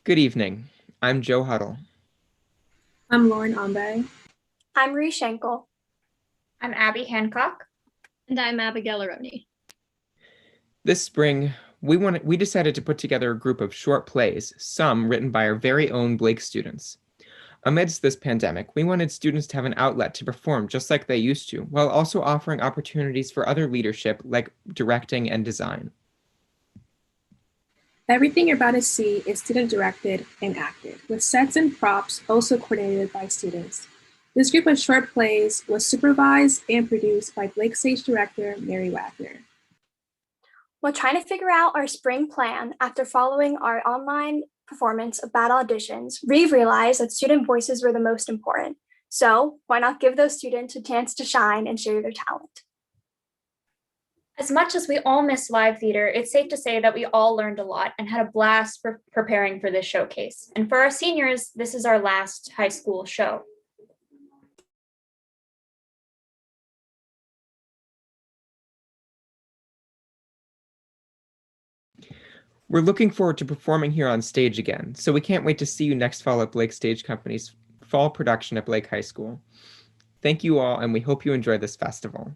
Good evening. I'm Joe Huddle. I'm Lauren Ambe. I'm Ree Schenkel. I'm Abby Hancock. And I'm Abigail Aroni. This spring, we decided to put together a group of short plays, some written by our very own Blake students. Amidst this pandemic, we wanted students to have an outlet to perform just like they used to, while also offering opportunities for other leadership like directing and design. Everything you're about to see is student directed and acted, with sets and props also coordinated by students. This group of short plays was supervised and produced by Blake Stage director Mary Wagner. While trying to figure out our spring plan after following our online performance of bad auditions, we realized that student voices were the most important. So why not give those students a chance to shine and share their talent? As much as we all miss live theater, it's safe to say that we all learned a lot and had a blast preparing for this showcase. And for our seniors, this is our last high school show. We're looking forward to performing here on stage again, so we can't wait to see you next fall at Blake Stage Company's fall production at Blake High School. Thank you all, and we hope you enjoy this festival.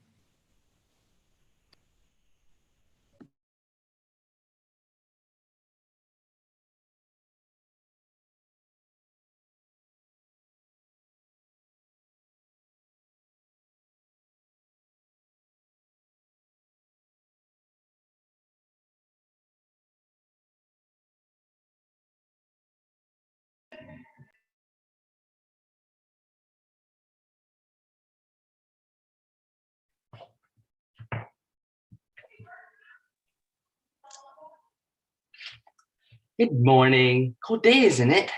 Good morning. Cold day, isn't it?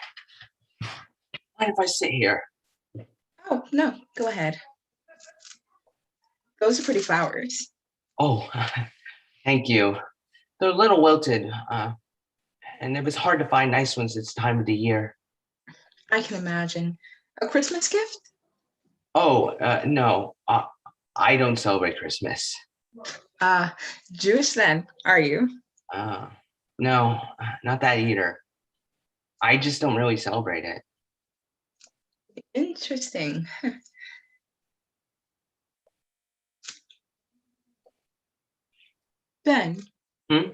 Mind if I sit here? Oh, no, go ahead. Those are pretty flowers. Oh, thank you. They're a little wilted, and it was hard to find nice ones this time of the year. I can imagine. A Christmas gift? Oh, no, I don't celebrate Christmas. Jewish then, are you? No, not that either. I just don't really celebrate it. Interesting. Ben. Hmm?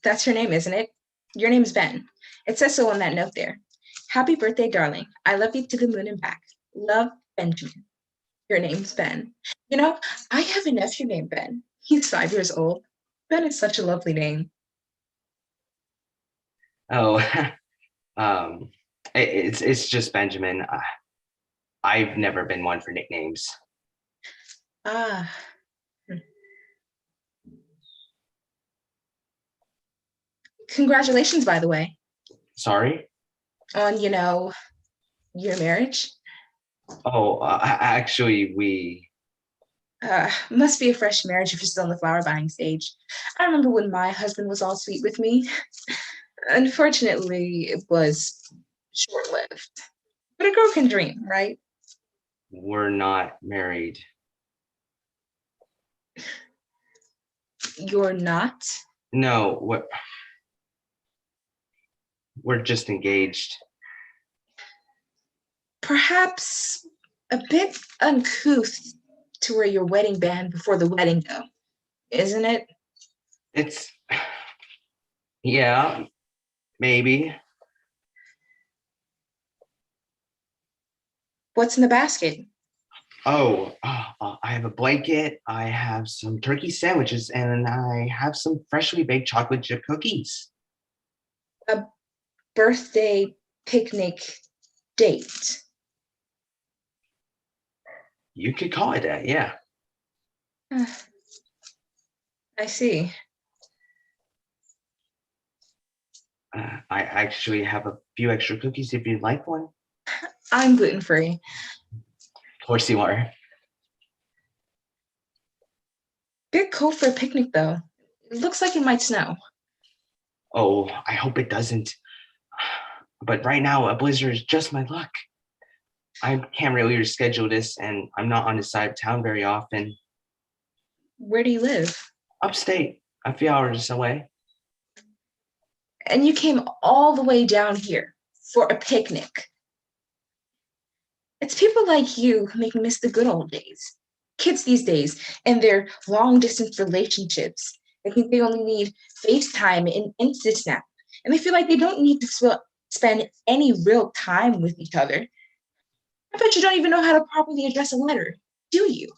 That's your name, isn't it? Your name's Ben. It says so on that note there. Happy birthday, darling. I love you to the moon and back. Love, Benjamin. Your name's Ben. You know, I have a nephew named Ben. He's 5 years old. Ben is such a lovely name. Oh, it's just Benjamin. I've never been one for nicknames. Ah. Congratulations, by the way. Sorry? On, your marriage. Oh, actually, we... Must be a fresh marriage if you're still on the flower buying stage. I remember when my husband was all sweet with me. Unfortunately, it was short-lived. But a girl can dream, right? We're not married. You're not? No, we're just engaged. Perhaps a bit uncouth to wear your wedding band before the wedding, though, isn't it? It's, yeah, maybe. What's in the basket? Oh, I have a blanket, I have some turkey sandwiches, and I have some freshly baked chocolate chip cookies. A birthday picnic date. You could call it that, yeah. I see. I actually have a few extra cookies if you'd like one. I'm gluten-free. Of course you are. Bit cold for a picnic, though. It looks like it might snow. Oh, I hope it doesn't. But right now, a blizzard is just my luck. I can't really reschedule this, and I'm not on this side of town very often. Where do you live? Upstate, a few hours away. And you came all the way down here for a picnic. It's people like you who make me miss the good old days. Kids these days and their long distance relationships. They think they only need FaceTime and InstaSnap. And they feel like they don't need to spend any real time with each other. I bet you don't even know how to properly address a letter, do you?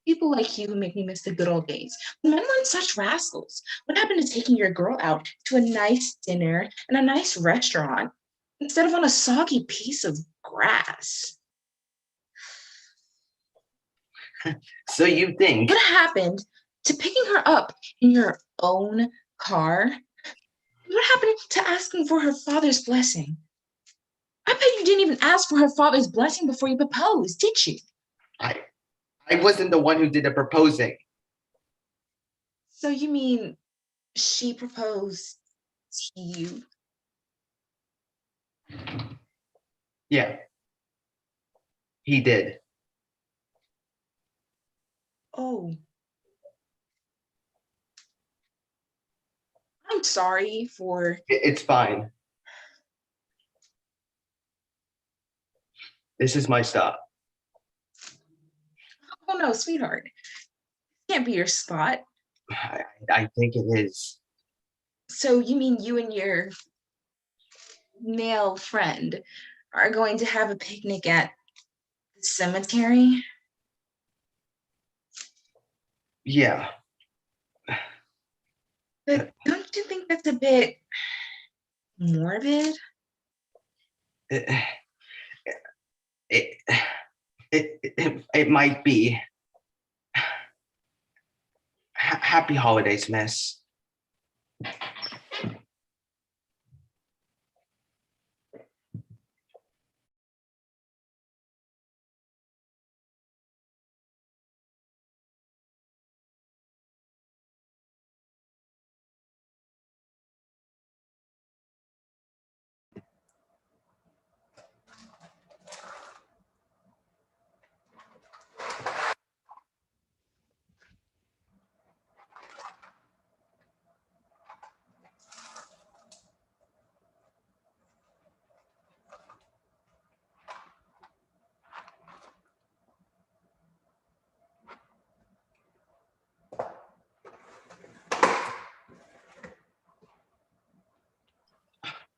People like you who make me miss the good old days. Men weren't such rascals. What happened to taking your girl out to a nice dinner and a nice restaurant instead of on a soggy piece of grass? So you think? What happened to picking her up in your own car? What happened to asking for her father's blessing? I bet you didn't even ask for her father's blessing before you proposed, did you? I wasn't the one who did the proposing. So you mean she proposed to you? Yeah, he did. Oh. I'm sorry for. It's fine. This is my stop. Oh no, sweetheart. Can't be your spot. I think it is. So you mean you and your male friend are going to have a picnic at the cemetery? Yeah. But don't you think that's a bit morbid? It, it, it might be. Happy holidays, miss.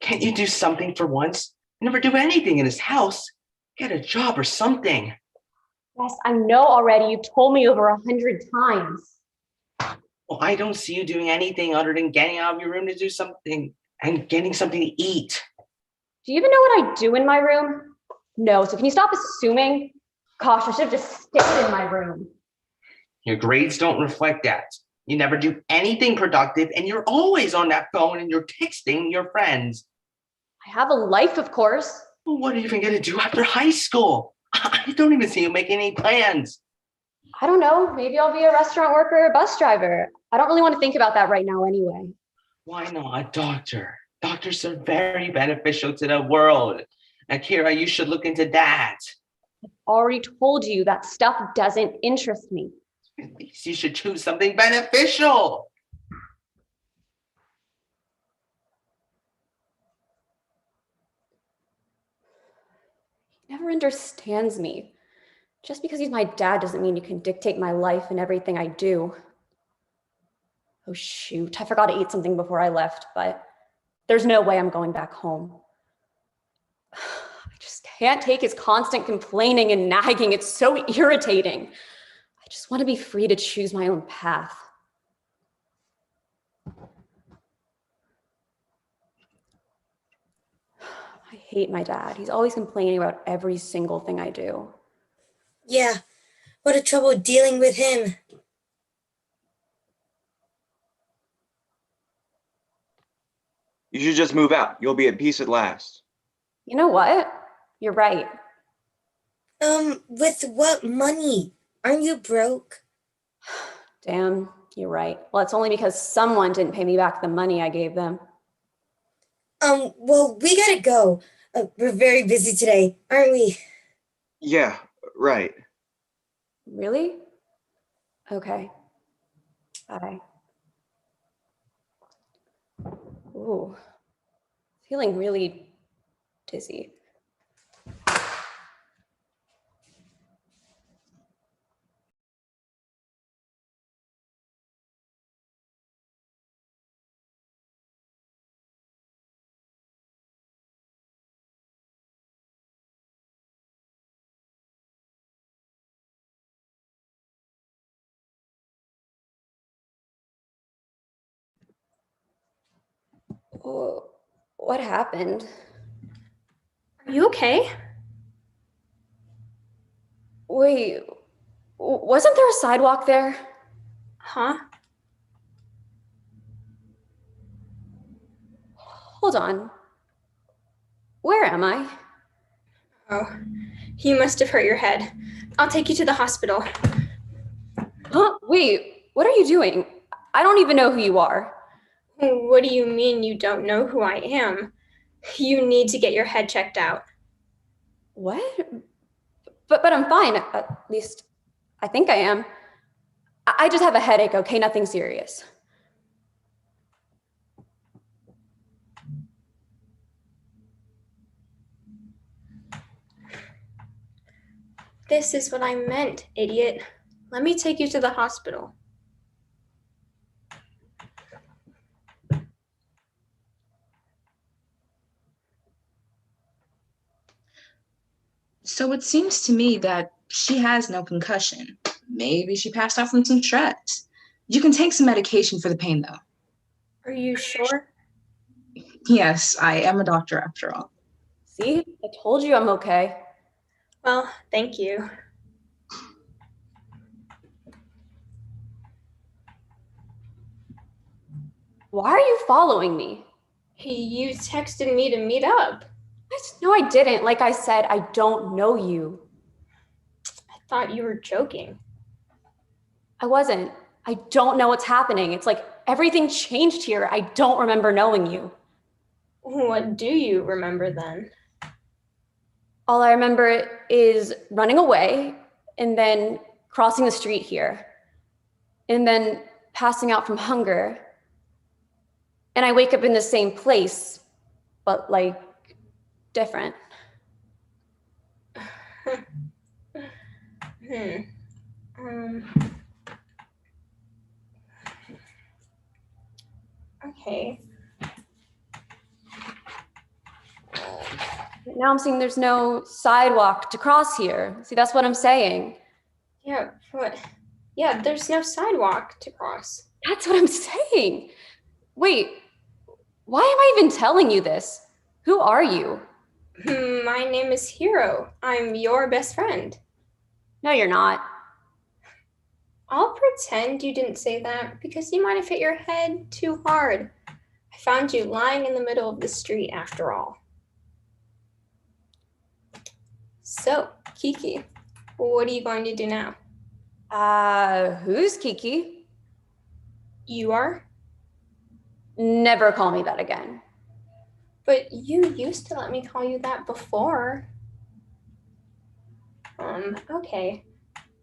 Can't you do something for once? Never do anything in his house. Get a job or something. Yes, I know already. You've told me over 100 times. Well, I don't see you doing anything other than getting out of your room to do something and getting something to eat. Do you even know what I do in my room? No, so can you stop assuming? Gosh, I should have just stayed in my room. Your grades don't reflect that. You never do anything productive and you're always on that phone and you're texting your friends. I have a life, of course. Well, what are you even going to do after high school? I don't even see you making any plans. I don't know. Maybe I'll be a restaurant worker or a bus driver. I don't really want to think about that right now anyway. Why not a doctor? Doctors are very beneficial to the world. Akira, you should look into that. Already told you that stuff doesn't interest me. At least you should choose something beneficial. He never understands me. Just because he's my dad doesn't mean he can dictate my life and everything I do. Oh shoot, I forgot to eat something before I left, but there's no way I'm going back home. I just can't take his constant complaining and nagging. It's so irritating. I just want to be free to choose my own path. I hate my dad. He's always complaining about every single thing I do. Yeah, what a trouble dealing with him. You should just move out. You'll be at peace at last. You know what? You're right. With what money? Aren't you broke? Damn, you're right. Well, it's only because someone didn't pay me back the money I gave them. Well, we gotta go. We're very busy today, aren't we? Yeah, right. Really? Okay. Bye. Ooh, feeling really dizzy. Oh, what happened? Are you okay? Wait, wasn't there a sidewalk there? Huh? Hold on. Where am I? Oh, you must have hurt your head. I'll take you to the hospital. Huh? Wait, what are you doing? I don't even know who you are. What do you mean you don't know who I am? You need to get your head checked out. What? But I'm fine. At least I think I am. I just have a headache, okay? Nothing serious. This is what I meant, idiot. Let me take you to the hospital. So it seems to me that she has no concussion. Maybe she passed out from some stress. You can take some medication for the pain, though. Are you sure? Yes, I am a doctor after all. See? I told you I'm okay. Well, thank you. Why are you following me? You texted me to meet up. What? No, I didn't. Like I said, I don't know you. I thought you were joking. I wasn't. I don't know what's happening. It's like everything changed here. I don't remember knowing you. What do you remember then? All I remember is running away and then crossing the street here and then passing out from hunger. And I wake up in the same place, but like different. Okay. Now I'm seeing there's no sidewalk to cross here. See, that's what I'm saying. Yeah, what? Yeah, there's no sidewalk to cross. That's what I'm saying. Wait, why am I even telling you this? Who are you? My name is Hiro. I'm your best friend. No, you're not. I'll pretend you didn't say that because you might have hit your head too hard. I found you lying in the middle of the street after all. So, Kiki, what are you going to do now? Who's Kiki? You are? Never call me that again. But you used to let me call you that before. Okay.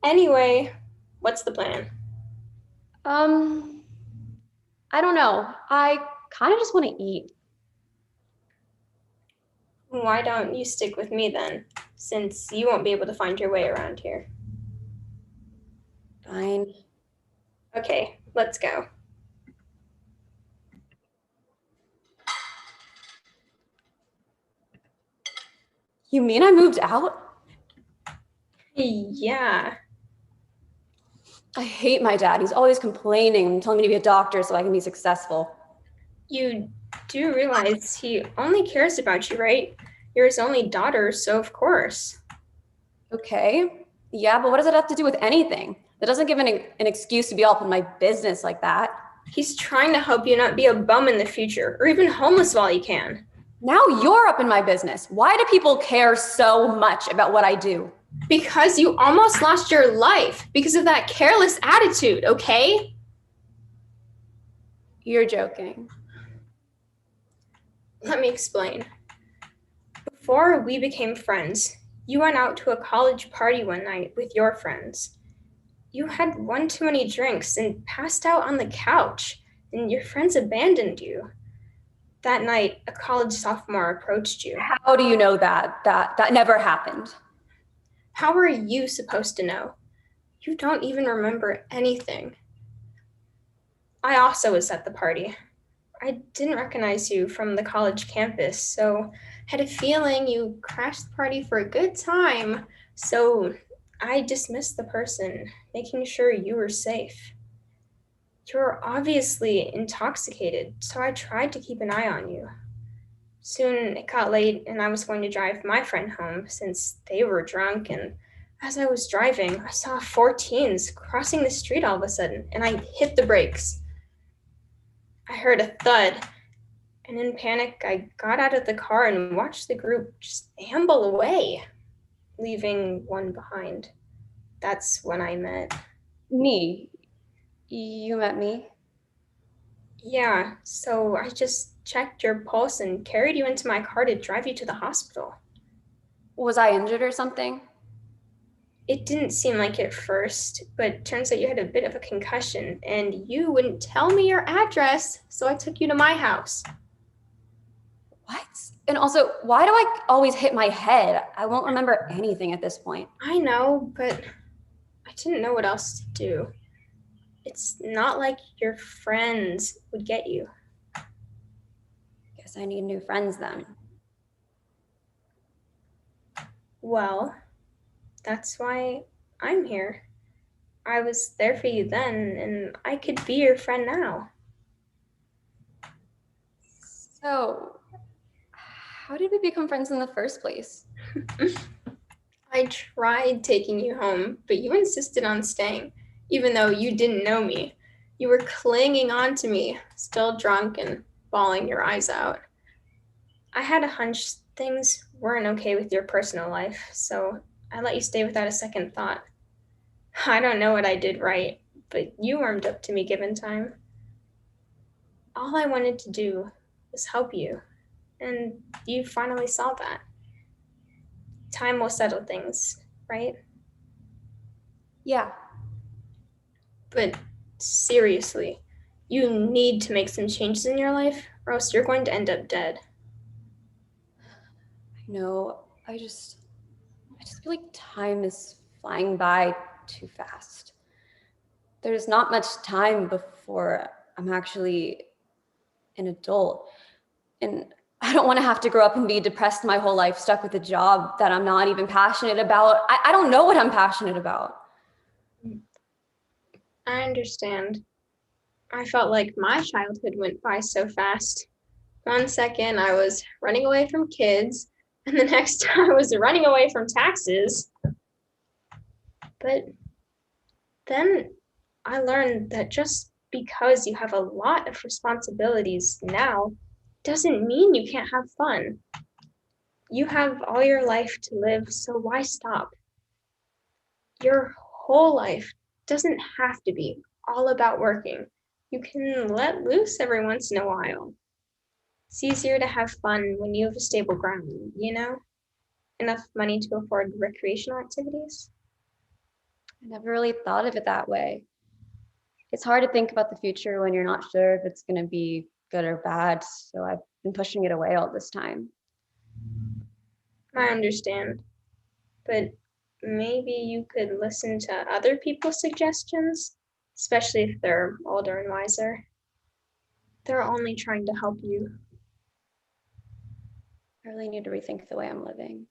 Anyway, what's the plan? I don't know. I kind of just want to eat. Why don't you stick with me then, since you won't be able to find your way around here? Fine. Okay, let's go. You mean I moved out? Yeah. I hate my dad. He's always complaining and telling me to be a doctor so I can be successful. You do realize he only cares about you, right? You're his only daughter, so of course. Okay. Yeah, but what does it have to do with anything? That doesn't give an excuse to be all up in my business like that. He's trying to help you not be a bum in the future, or even homeless while you can. Now you're up in my business. Why do people care so much about what I do? Because you almost lost your life because of that careless attitude, okay? You're joking. Let me explain. Before we became friends, you went out to a college party one night with your friends. You had one too many drinks and passed out on the couch, and your friends abandoned you. That night, a college sophomore approached you. How do you know that? That never happened. How are you supposed to know? You don't even remember anything. I also was at the party. I didn't recognize you from the college campus, so had a feeling you crashed the party for a good time. So I dismissed the person, making sure you were safe. You were obviously intoxicated, so I tried to keep an eye on you. Soon it got late, and I was going to drive my friend home since they were drunk. And as I was driving, I saw 4 teens crossing the street all of a sudden, and I hit the brakes. I heard a thud, and in panic, I got out of the car and watched the group just amble away, leaving one behind. That's when I met. Me? You met me? Yeah, so I just checked your pulse and carried you into my car to drive you to the hospital. Was I injured or something? It didn't seem like it at first, but turns out you had a bit of a concussion, and you wouldn't tell me your address, so I took you to my house. What? And also, why do I always hit my head? I won't remember anything at this point. I know, but I didn't know what else to do. It's not like your friends would get you. Guess I need new friends then. Well, that's why I'm here. I was there for you then, and I could be your friend now. So, how did we become friends in the first place? I tried taking you home, but you insisted on staying, even though you didn't know me. You were clinging on to me, still drunk and bawling your eyes out. I had a hunch things weren't okay with your personal life, so I let you stay without a second thought. I don't know what I did right, but you warmed up to me given time. All I wanted to do was help you, and you finally saw that. Time will settle things, right? Yeah. But seriously, you need to make some changes in your life, or else you're going to end up dead. No, I just feel like time is flying by too fast. There's not much time before I'm actually an adult. And I don't want to have to grow up and be depressed my whole life, stuck with a job that I'm not even passionate about. I don't know what I'm passionate about. I understand. I felt like my childhood went by so fast. 1 second I was running away from kids, and the next I was running away from taxes. But then I learned that just because you have a lot of responsibilities now doesn't mean you can't have fun. You have all your life to live, so why stop? Your whole life doesn't have to be all about working. You can let loose every once in a while. It's easier to have fun when you have a stable ground, you know? Enough money to afford recreational activities. I never really thought of it that way. It's hard to think about the future when you're not sure if it's going to be good or bad, so I've been pushing it away all this time. I understand, but maybe you could listen to other people's suggestions, especially if they're older and wiser. They're only trying to help you. I really need to rethink the way I'm living.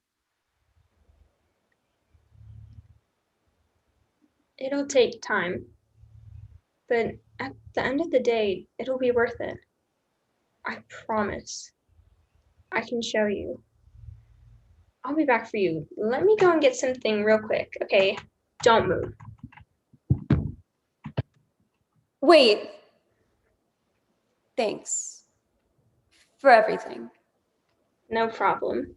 It'll take time, but at the end of the day, it'll be worth it. I promise. I can show you. I'll be back for you. Let me go and get something real quick, okay? Don't move. Wait. Thanks for everything. No problem.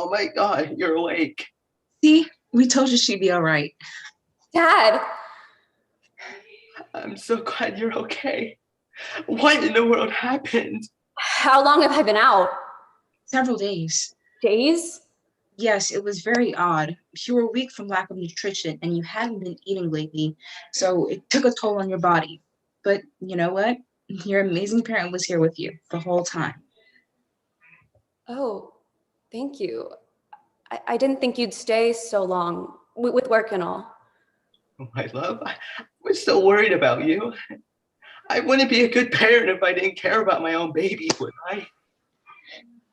Oh my God, you're awake. See, we told you she'd be all right. Dad, I'm so glad you're okay. What in the world happened? how long have I been out? Several days. Days? Yes, it was very odd. You were weak from lack of nutrition and you hadn't been eating lately, so it took a toll on your body. But you know what? Your amazing parent was here with you the whole time. Oh, thank you. I didn't think you'd stay so long with work and all. My love, I was so worried about you. I wouldn't be a good parent if I didn't care about my own baby, would I?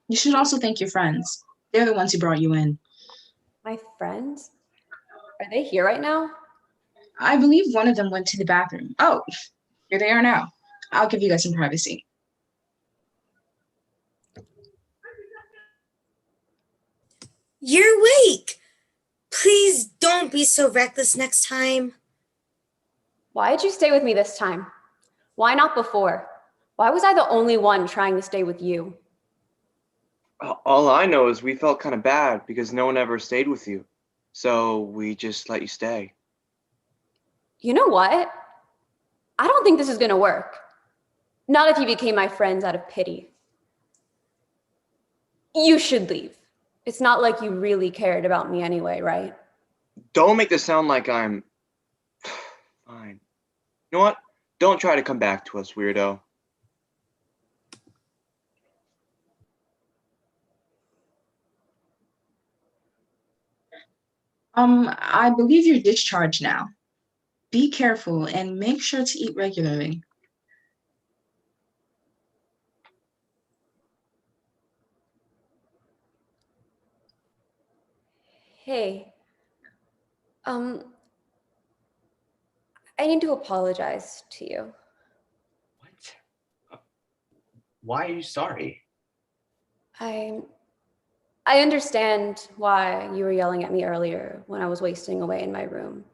You should also thank your friends. They're the ones who brought you in. My friends? Are they here right now? I believe one of them went to the bathroom. Oh, here they are now. I'll give you guys some privacy. You're awake. Please don't be so reckless next time. Why did you stay with me this time? Why not before? Why was I the only one trying to stay with you? All I know is we felt kind of bad because no one ever stayed with you. So we just let you stay. You know what? I don't think this is gonna work. Not if you became my friends out of pity. You should leave. It's not like you really cared about me anyway, right? Don't make this sound like I'm fine. You know what? Don't try to come back to us, weirdo. I believe you're discharged now. Be careful and make sure to eat regularly. Hey, I need to apologize to you. What? Why are you sorry? I understand why you were yelling at me earlier when I was wasting away in my room.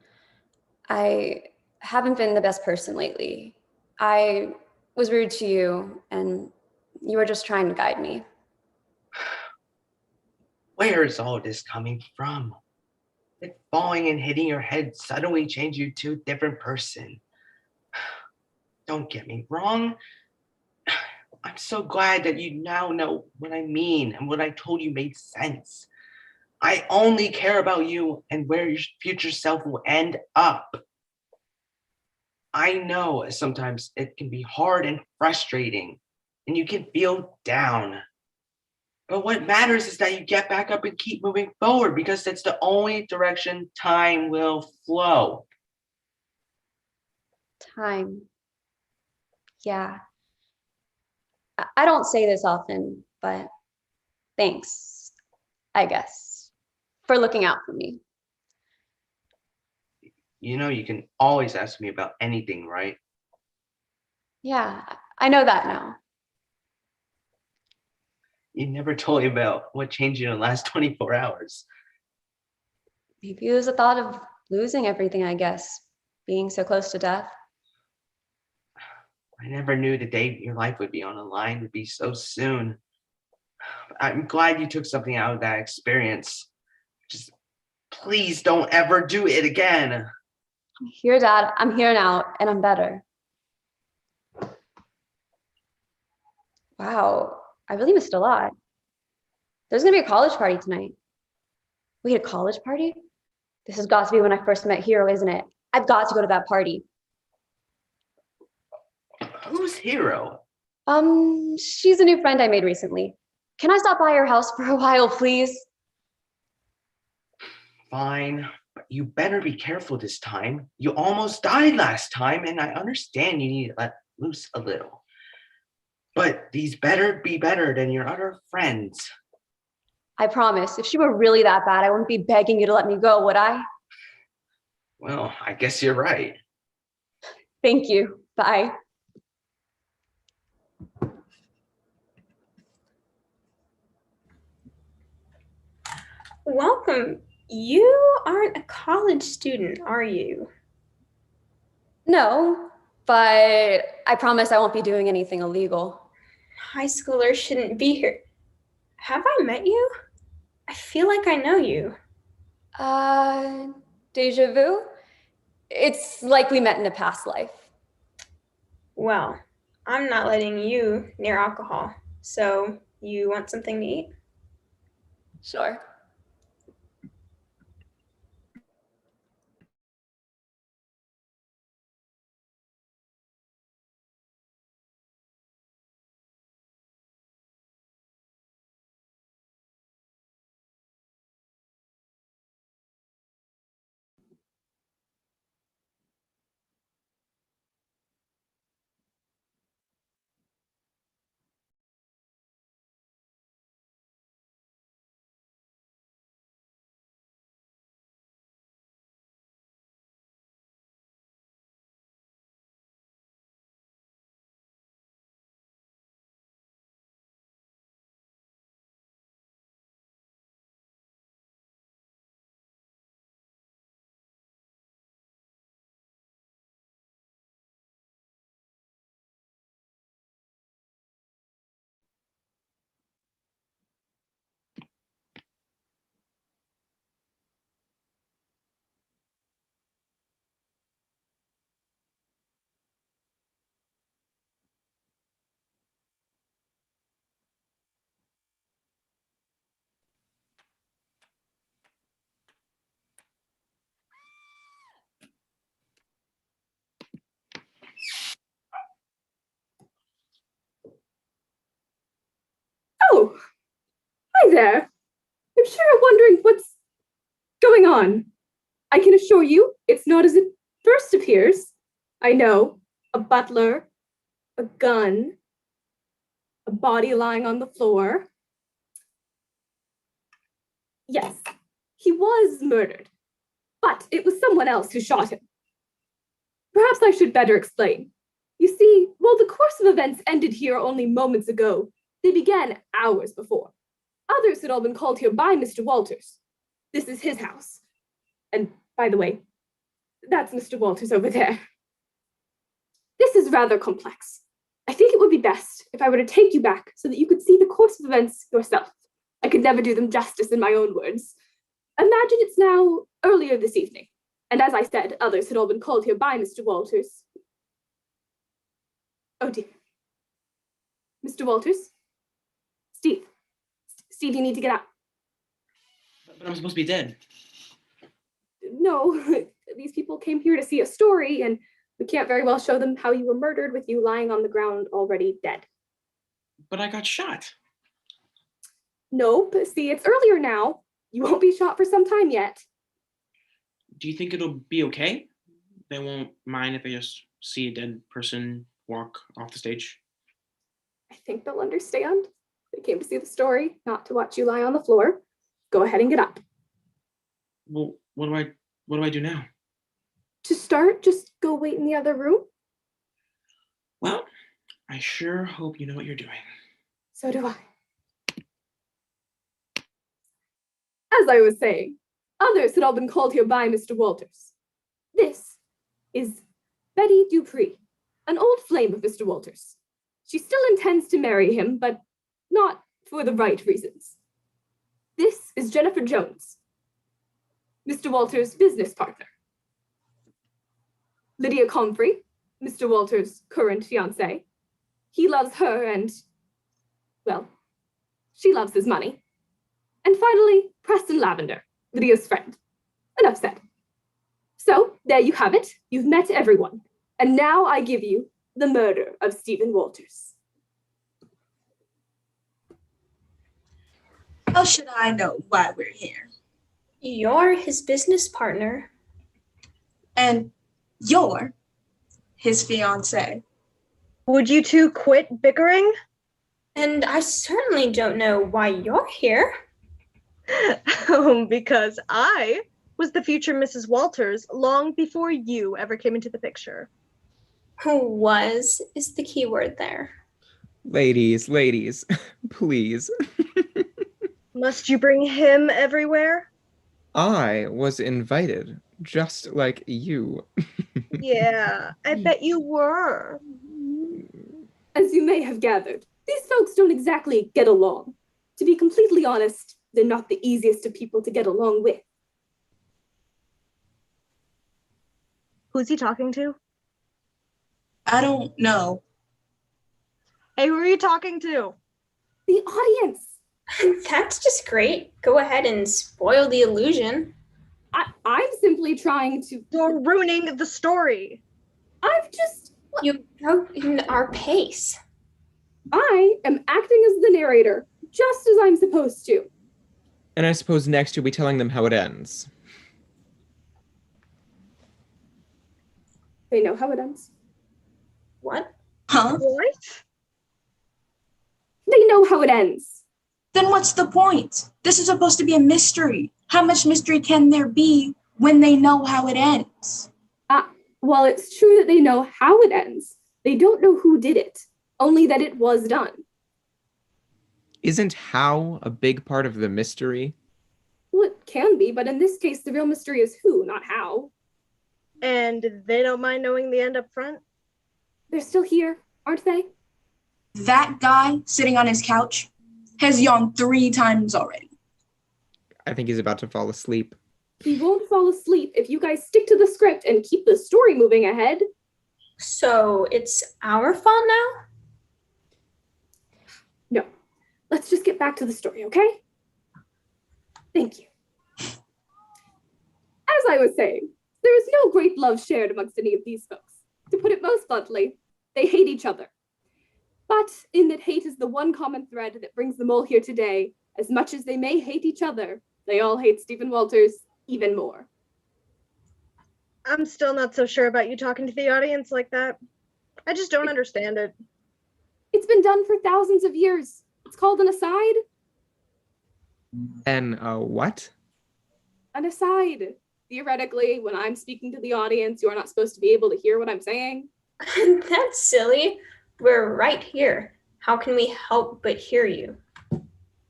I haven't been the best person lately. I was rude to you, and you were just trying to guide me. Where is all this coming from? Did falling and hitting your head suddenly change you to a different person? Don't get me wrong. I'm so glad that you now know what I mean and what I told you made sense. I only care about you and where your future self will end up. I know sometimes it can be hard and frustrating, and you can feel down. But what matters is that you get back up and keep moving forward because that's the only direction time will flow. Time. Yeah. I don't say this often, but thanks, I guess, for looking out for me. You know, you can always ask me about anything, right? Yeah, I know that now. You never told me about what changed you in the last 24 hours. Maybe it was the thought of losing everything, I guess, being so close to death. I never knew the day your life would be on the line would be so soon. I'm glad you took something out of that experience. Just please don't ever do it again. I'm here, Dad. I'm here now, and I'm better. Wow, I really missed a lot. There's gonna be a college party tonight. Wait, a college party? This has got to be when I first met Hero, isn't it? I've got to go to that party. Who's Hero? She's a new friend I made recently. Can I stop by your house for a while, please? Fine, but you better be careful this time. You almost died last time, and I understand you need to let loose a little. But these better be better than your other friends. I promise, if she were really that bad, I wouldn't be begging you to let me go, would I? Well, I guess you're right. Thank you. Bye. Welcome. You aren't a college student, are you? No, but I promise I won't be doing anything illegal. High schoolers shouldn't be here. Have I met you? I feel like I know you. Deja vu? It's like we met in a past life. Well, I'm not letting you near alcohol. So, you want something to eat? Sure. Oh, hi there. I'm sure you're wondering what's going on. I can assure you it's not as it first appears. I know, a butler, a gun, a body lying on the floor. Yes, he was murdered, but it was someone else who shot him. Perhaps I should better explain. You see, while the course of events ended here only moments ago, they began hours before. Others had all been called here by Mr. Walters. This is his house. And by the way, that's Mr. Walters over there. This is rather complex. I think it would be best if I were to take you back so that you could see the course of events yourself. I could never do them justice in my own words. Imagine it's now earlier this evening, and as I said, others had all been called here by Mr. Walters. Oh dear. Mr. Walters? Steve, you need to get out. But I'm supposed to be dead. No, these people came here to see a story, and we can't very well show them how you were murdered with you lying on the ground already dead. But I got shot. Nope, see, it's earlier now. You won't be shot for some time yet. Do you think it'll be okay? They won't mind if I just see a dead person walk off the stage? I think they'll understand. They came to see the story, not to watch you lie on the floor. Go ahead and get up. Well, what do I do now? To start, just go wait in the other room. Well, I sure hope you know what you're doing. So do I. As I was saying, others had all been called here by Mr. Walters. This is Betty Dupree, an old flame of Mr. Walters. She still intends to marry him, but not for the right reasons. This is Jennifer Jones, Mr. Walters' business partner. Lydia Comfrey, Mr. Walters' current fiancée. He loves her and, well, she loves his money. And finally, Preston Lavender, Lydia's friend. Enough said. So, there you have it. You've met everyone. And now I give you the murder of Stephen Walters. How should I know why we're here? You're his business partner. And you're his fiancée. Would you two quit bickering? And I certainly don't know why you're here. Because I was the future Mrs. Walters long before you ever came into the picture. Who was is the key word there. Ladies, please. Must you bring him everywhere? I was invited, just like you. Yeah, I bet you were. As you may have gathered, these folks don't exactly get along. To be completely honest, They're not the easiest of people to get along with. Who's he talking to? I don't know. Hey, who are you talking to? The audience. That's just great. Go ahead and spoil the illusion. I'm simply trying to... You're ruining the story. I've just... You broke in our pace. I am acting as the narrator, just as I'm supposed to. And I suppose next you'll be telling them how it ends. They know how it ends. What? Huh? What? They know how it ends. Then what's the point? This is supposed to be a mystery. How much mystery can there be when they know how it ends? Well, it's true that they know how it ends. They don't know who did it, only that it was done. Isn't how a big part of the mystery? Well, it can be, but in this case, the real mystery is who, not how. And they don't mind knowing the end up front? They're still here, aren't they? That guy sitting on his couch has yawned 3 times already. I think he's about to fall asleep. He won't fall asleep if you guys stick to the script and keep the story moving ahead. So it's our fault now? No. Let's just get back to the story, okay? Thank you. As I was saying, there is no great love shared amongst any of these folks. To put it most bluntly, they hate each other. But in that hate is the one common thread that brings them all here today. As much as they may hate each other, they all hate Stephen Walters even more. I'm still not so sure about you talking to the audience like that. I just don't understand it. It's been done for thousands of years. It's called an aside. What? An aside. Theoretically, when I'm speaking to the audience, you're not supposed to be able to hear what I'm saying. That's silly. We're right here. How can we help but hear you?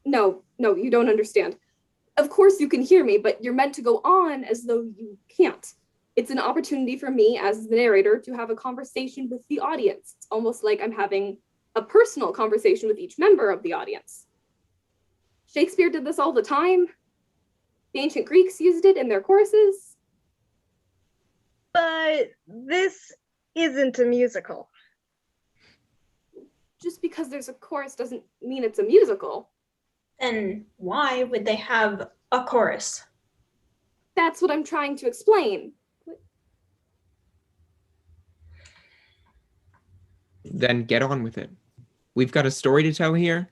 No, you don't understand. Of course you can hear me, but you're meant to go on as though you can't. It's an opportunity for me as the narrator to have a conversation with the audience. It's almost like I'm having a personal conversation with each member of the audience. Shakespeare did this all the time. The ancient Greeks used it in their choruses. But this isn't a musical. Just because there's a chorus doesn't mean it's a musical. Then why would they have a chorus? That's what I'm trying to explain. Then get on with it. We've got a story to tell here.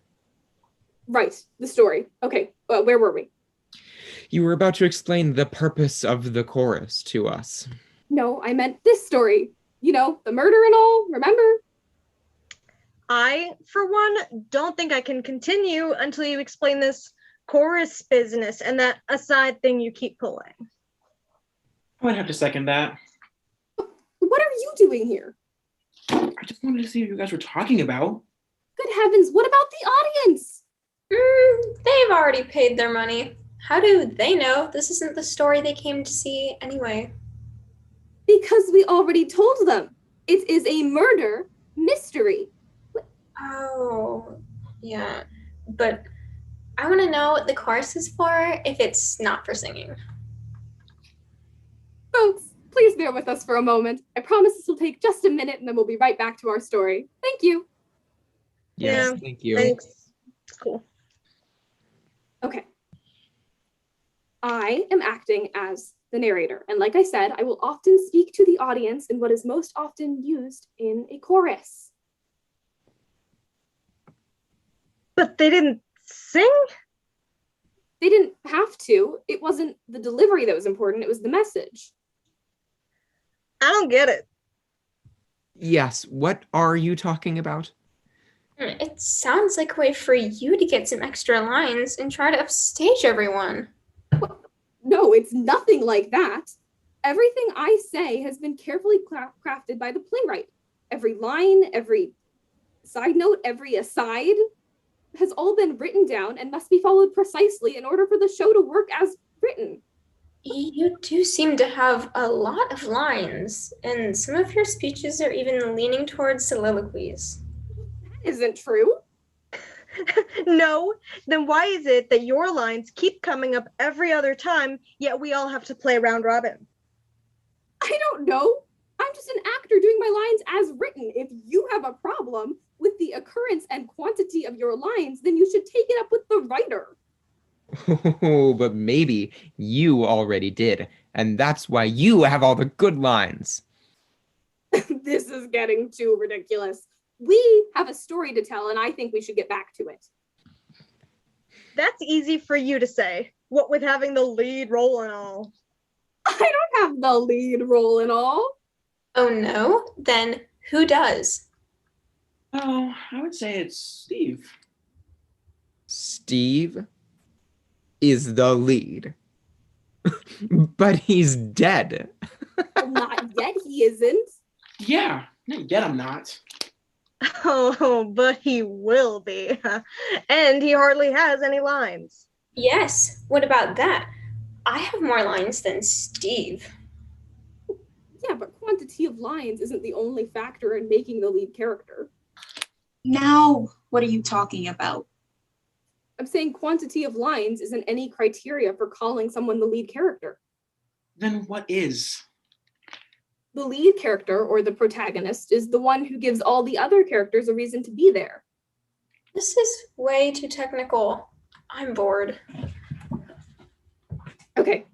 Right, the story. Okay, where were we? You were about to explain the purpose of the chorus to us. No, I meant this story. You know, the murder and all, remember? I, for one, don't think I can continue until you explain this chorus business and that aside thing you keep pulling. I would have to second that. What are you doing here? I just wanted to see what you guys were talking about. Good heavens, what about the audience? They've already paid their money. How do they know this isn't the story they came to see anyway? Because we already told them. It is a murder mystery. Oh, yeah. But I want to know what the chorus is for if it's not for singing. Folks, please bear with us for a moment. I promise this will take just a minute and then we'll be right back to our story. Thank you. Yes, thank you. Thanks. It's cool. Okay. I am acting as the narrator, and like I said, I will often speak to the audience in what is most often used in a chorus. But they didn't sing? They didn't have to. It wasn't the delivery that was important, it was the message. I don't get it. Yes, what are you talking about? It sounds like a way for you to get some extra lines and try to upstage everyone. No, it's nothing like that. Everything I say has been carefully crafted by the playwright. Every line, every side note, every aside has all been written down and must be followed precisely in order for the show to work as written. You do seem to have a lot of lines, and some of your speeches are even leaning towards soliloquies. That isn't true. No, then why is it that your lines keep coming up every other time, yet we all have to play round robin? I don't know. I'm just an actor doing my lines as written. If you have a problem with the occurrence and quantity of your lines, then you should take it up with the writer. Oh, but maybe you already did, and that's why you have all the good lines. This is getting too ridiculous. We have a story to tell, and I think we should get back to it. That's easy for you to say, what with having the lead role and all. I don't have the lead role and all. Oh no? Then who does? Oh, I would say it's Steve. Steve is the lead. But he's dead. Not yet, he isn't. Yeah, not yet I'm not. Oh, but he will be. And he hardly has any lines. Yes, what about that? I have more lines than Steve. Yeah, but quantity of lines isn't the only factor in making the lead character. Now, what are you talking about? I'm saying quantity of lines isn't any criteria for calling someone the lead character. Then what is? The lead character, or the protagonist, is the one who gives all the other characters a reason to be there. This is way too technical. I'm bored. Okay.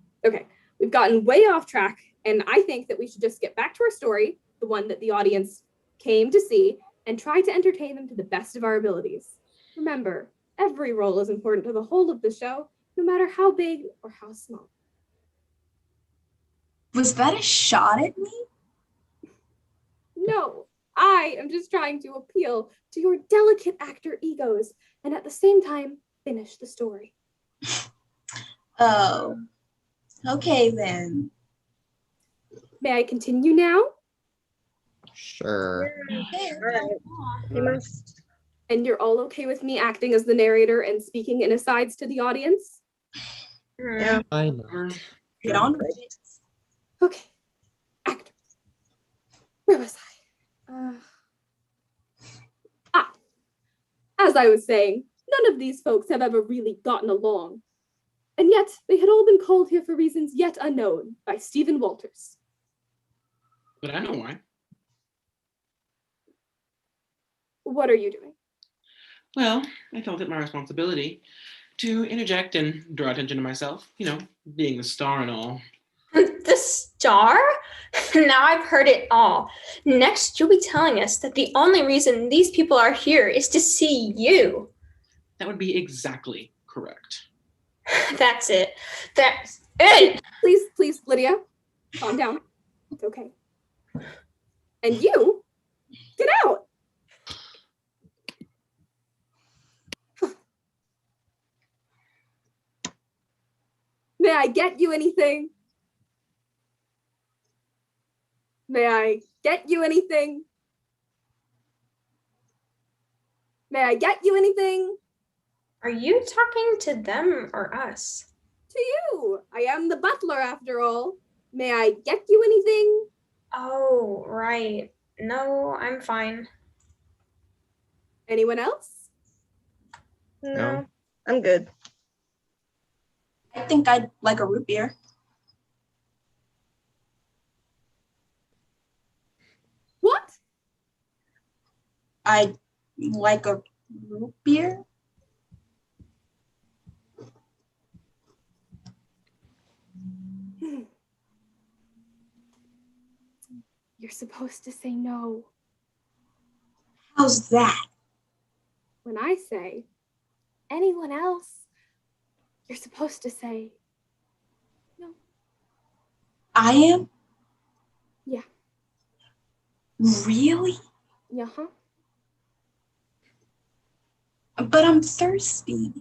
We've gotten way off track, and I think that we should just get back to our story, the one that the audience came to see, and try to entertain them to the best of our abilities. Remember, every role is important to the whole of the show, no matter how big or how small. Was that a shot at me? No, I am just trying to appeal to your delicate actor egos and at the same time finish the story. Oh, okay then. May I continue now? Sure. You must. And you're all okay with me acting as the narrator and speaking in asides to the audience? Yeah. I know. Get on with it. Okay, actors. Where was I? As I was saying, none of these folks have ever really gotten along. And yet, they had all been called here for reasons yet unknown by Stephen Walters. But I know why. What are you doing? Well, I felt it my responsibility to interject and draw attention to myself, being the star and all. The star? Now I've heard it all. Next, you'll be telling us that the only reason these people are here is to see you. That would be exactly correct. That's it. That's it. Please, Lydia, calm down. It's okay. And you, get out. May I get you anything? May I get you anything? May I get you anything? Are you talking to them or us? To you. I am the butler after all. May I get you anything? Oh, right. No, I'm fine. Anyone else? No, I'm good. I think I'd like a root beer. What? I'd like a root beer. You're supposed to say no. How's that? When I say anyone else, you're supposed to say no. I am? Yeah. Really? Uh-huh. But I'm thirsty. You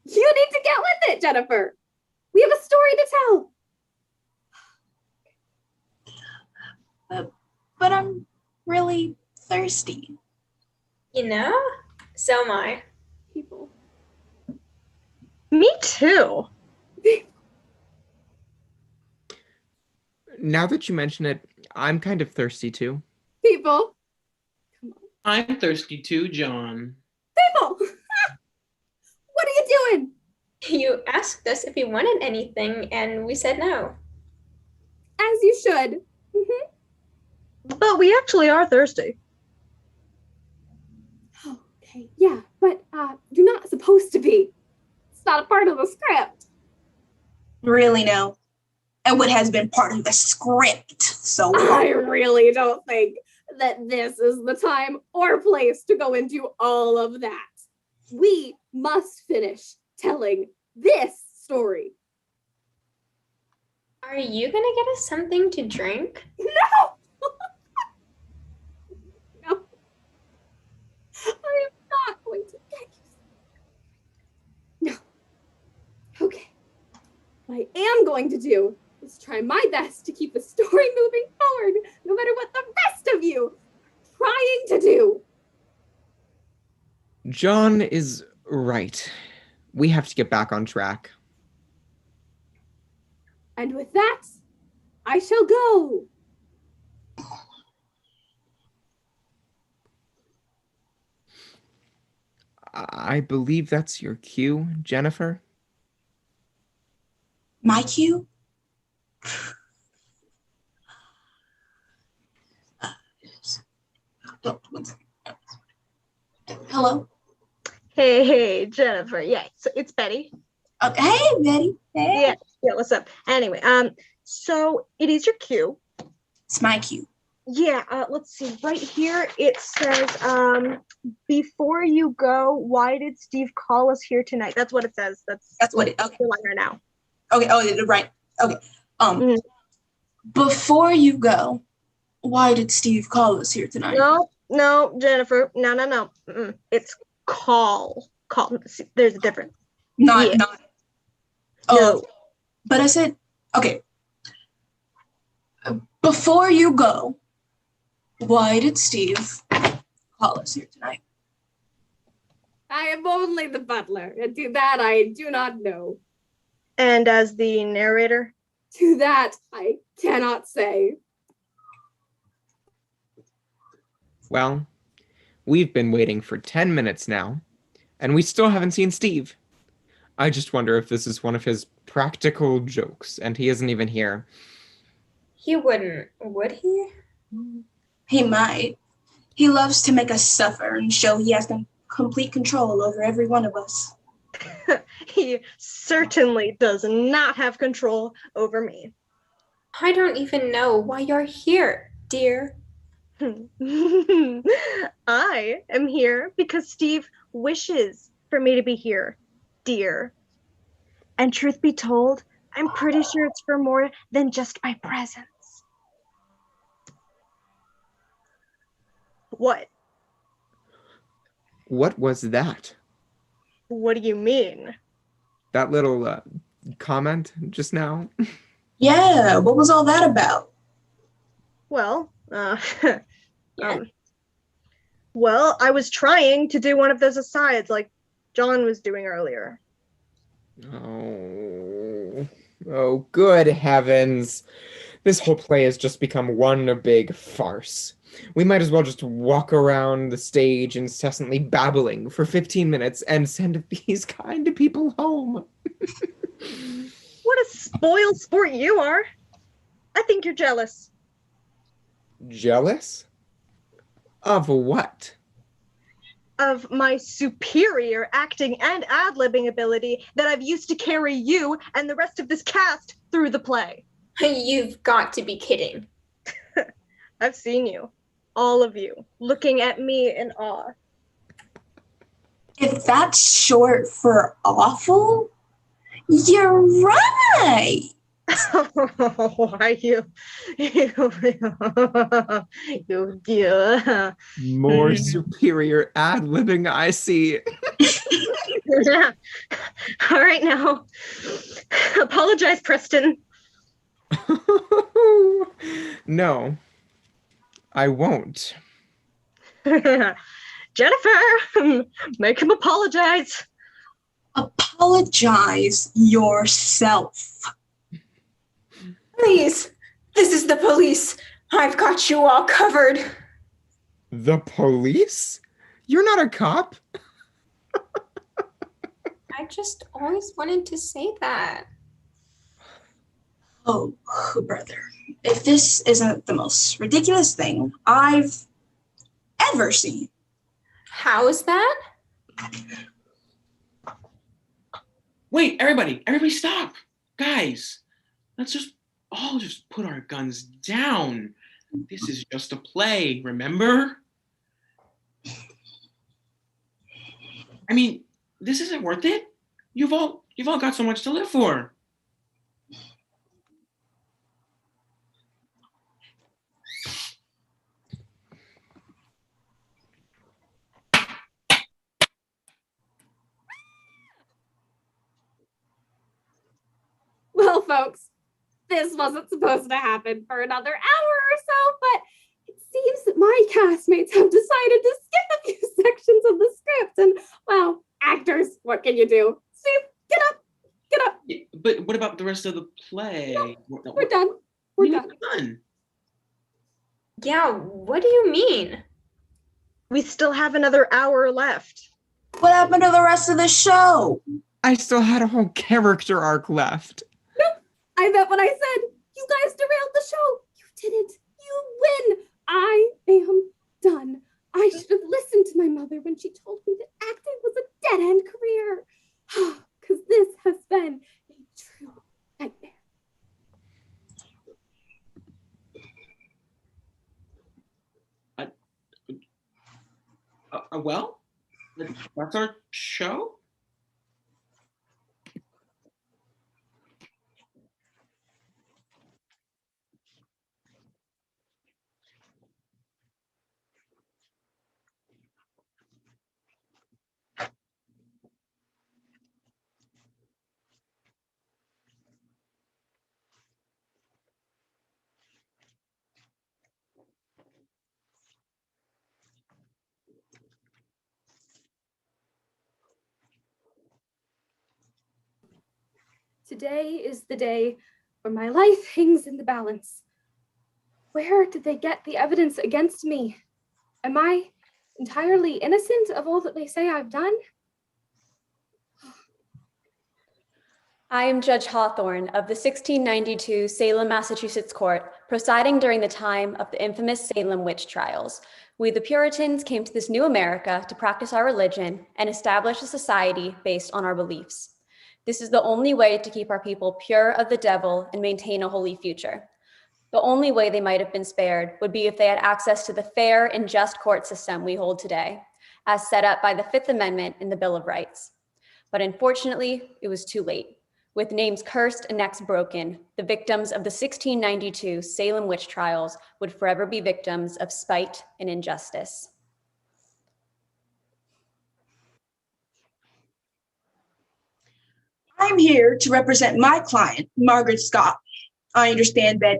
need to get with it, Jennifer. We have a story to tell. But I'm really thirsty. So am I. People. Me too. Now that you mention it, I'm kind of thirsty too. People. I'm thirsty too, John. You asked us if we wanted anything, and we said no. As you should. But we actually are thirsty. Okay, yeah, but you're not supposed to be. It's not a part of the script. Really, no. And what has been part of the script so I far. really don't think that this is the time or place to go into all of that. We must finish telling this story. Are you gonna get us something to drink? No! No. I am not going to get you. No. Okay. What I am going to do is try my best to keep the story moving forward, no matter what the rest of you are trying to do. John is right. We have to get back on track. And with that, I shall go. I believe that's your cue, Jennifer. My cue? Hello? Hey, Jennifer. Yeah, it's Betty. Okay, hey, Betty. Hey. Yeah, what's up? Anyway, so it is your cue. It's my cue. Yeah, let's see. Right here it says, before you go, why did Steve call us here tonight? That's what it says. That's what it, okay. Right now. Okay, oh, right. Okay. Before you go, why did Steve call us here tonight? No, Jennifer. No. Mm-mm. It's call. There's a difference. Not. No. But I said, okay. Before you go, why did Steve call us here tonight? I am only the butler, and to that I do not know. And as the narrator? To that I cannot say. Well, we've been waiting for 10 minutes now, and we still haven't seen Steve. I just wonder if this is one of his practical jokes, and he isn't even here. He wouldn't, would he? He might. He loves to make us suffer and show he has complete control over every one of us. He certainly does not have control over me. I don't even know why you're here, dear. I am here because Steve wishes for me to be here, dear. And truth be told, I'm pretty sure it's for more than just my presence. What? What was that? What do you mean? That little comment just now? Yeah, what was all that about? Well, well, I was trying to do one of those asides like John was doing earlier. Oh, good heavens. This whole play has just become one big farce. We might as well just walk around the stage incessantly babbling for 15 minutes and send these kind of people home. What a spoiled sport you are. I think you're jealous. Jealous? Of what? Of my superior acting and ad-libbing ability that I've used to carry you and the rest of this cast through the play. You've got to be kidding. I've seen you, all of you, looking at me in awe. If that's short for awful, you're right. Why you dear. More superior ad-libbing, I see. All right now. Apologize, Preston. No, I won't. Jennifer, make him apologize. Apologize yourself. Please, this is the police. I've got you all covered. The police? You're not a cop. I just always wanted to say that. Oh, brother. If this isn't the most ridiculous thing I've ever seen. How is that? Wait, everybody stop. Guys, let's all just put our guns down. This is just a play, remember? I mean, this isn't worth it. You've all got so much to live for. Well, folks, this wasn't supposed to happen for another hour or so, but it seems that my castmates have decided to skip a few sections of the script. And, well, actors, what can you do? Steve, get up, get up. Yeah, but what about the rest of the play? No, we're done. We're done. Yeah, what do you mean? We still have another hour left. What happened to the rest of the show? I still had a whole character arc left. Nope. I meant what I said. You guys derailed the show. You didn't. You win. I am done. I should have listened to my mother when she told me that acting was a dead-end career. Because this has been a true nightmare. Well, that's our show? Today is the day where my life hangs in the balance. Where did they get the evidence against me? Am I entirely innocent of all that they say I've done? I am Judge Hawthorne of the 1692 Salem, Massachusetts court, presiding during the time of the infamous Salem witch trials. We, the Puritans, came to this new America to practice our religion and establish a society based on our beliefs. This is the only way to keep our people pure of the devil and maintain a holy future. The only way they might have been spared would be if they had access to the fair and just court system we hold today, as set up by the Fifth Amendment in the Bill of Rights. But unfortunately, it was too late. With names cursed and necks broken, the victims of the 1692 Salem witch trials would forever be victims of spite and injustice. I'm here to represent my client, Margaret Scott. I understand that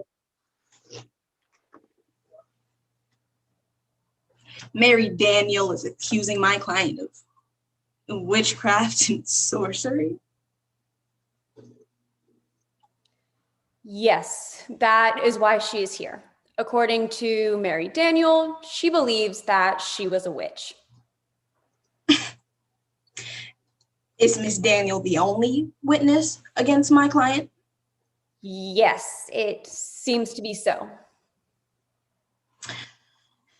Mary Daniel is accusing my client of witchcraft and sorcery. Yes, that is why she is here. According to Mary Daniel, she believes that she was a witch. Is Miss Daniel the only witness against my client? Yes, it seems to be so.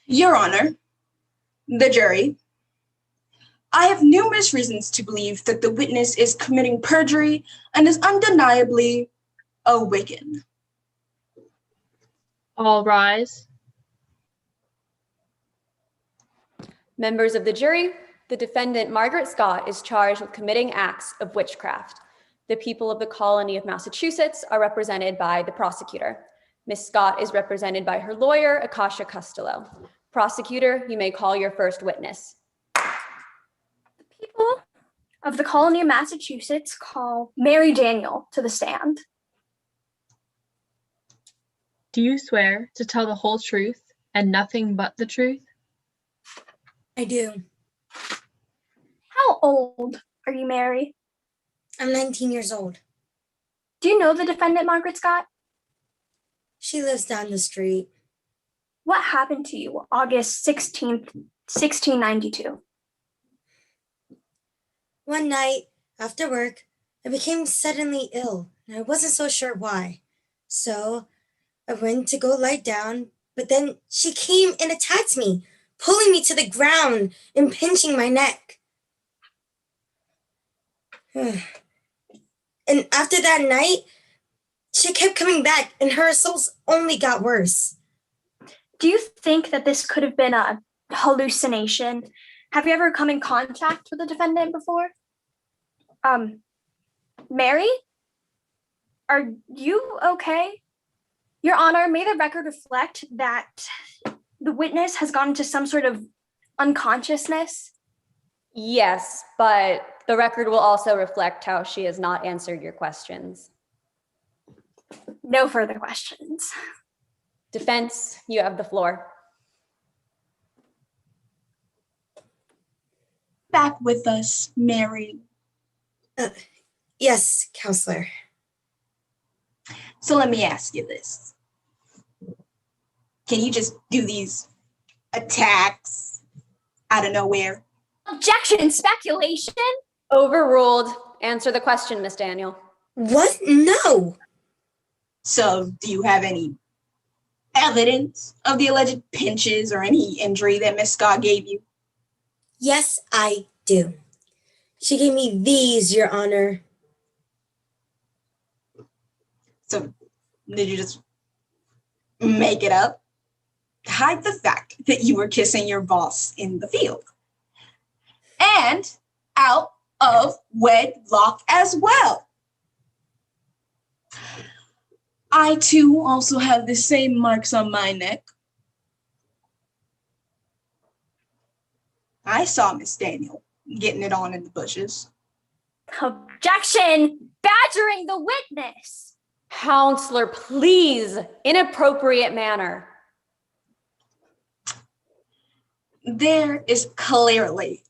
Your Honor, the jury, I have numerous reasons to believe that the witness is committing perjury and is undeniably a Wiccan. All rise. Members of the jury, the defendant, Margaret Scott, is charged with committing acts of witchcraft. The people of the colony of Massachusetts are represented by the prosecutor. Ms. Scott is represented by her lawyer, Akasha Costello. Prosecutor, you may call your first witness. The people of the colony of Massachusetts call Mary Daniel to the stand. Do you swear to tell the whole truth and nothing but the truth? I do. How old are you, Mary? I'm 19 years old. Do you know the defendant, Margaret Scott? She lives down the street. What happened to you August 16th, 1692? One night, After work, I became suddenly ill, and I wasn't so sure why. So I went to go lie down, but then she came and attacked me, pulling me to the ground and pinching my neck. And after that night, she kept coming back, and her assaults only got worse. Do you think that this could have been a hallucination? Have you ever come in contact with the defendant before? Mary? Are you okay? Your Honor, may the record reflect that the witness has gone into some sort of unconsciousness? Yes, but the record will also reflect how she has not answered your questions. No further questions. Defense, you have the floor. Back with us, Mary. Yes, counselor. So let me ask you this. Can you just do these attacks out of nowhere? Objection, speculation. Overruled. Answer the question, Miss Daniel. What? No. So do you have any evidence of the alleged pinches or any injury that Miss Scott gave you? Yes, I do. She gave me these, Your Honor. So did you just make it up? Hide the fact that you were kissing your boss in the field. And out of wedlock as well. I too also have the same marks on my neck. I saw Miss Daniel getting it on in the bushes. Objection! Badgering the witness! Counselor, please, inappropriate manner. There is clearly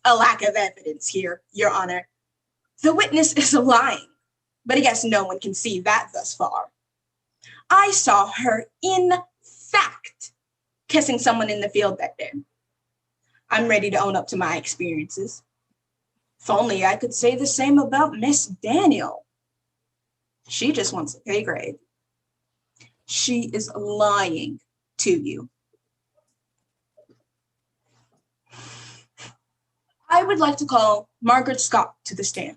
a lack of evidence here, Your Honor. The witness is lying, but I guess no one can see that thus far. I saw her, in fact, kissing someone in the field that day. I'm ready to own up to my experiences. If only I could say the same about Miss Daniel. She just wants a pay grade. She is lying to you. I would like to call Margaret Scott to the stand.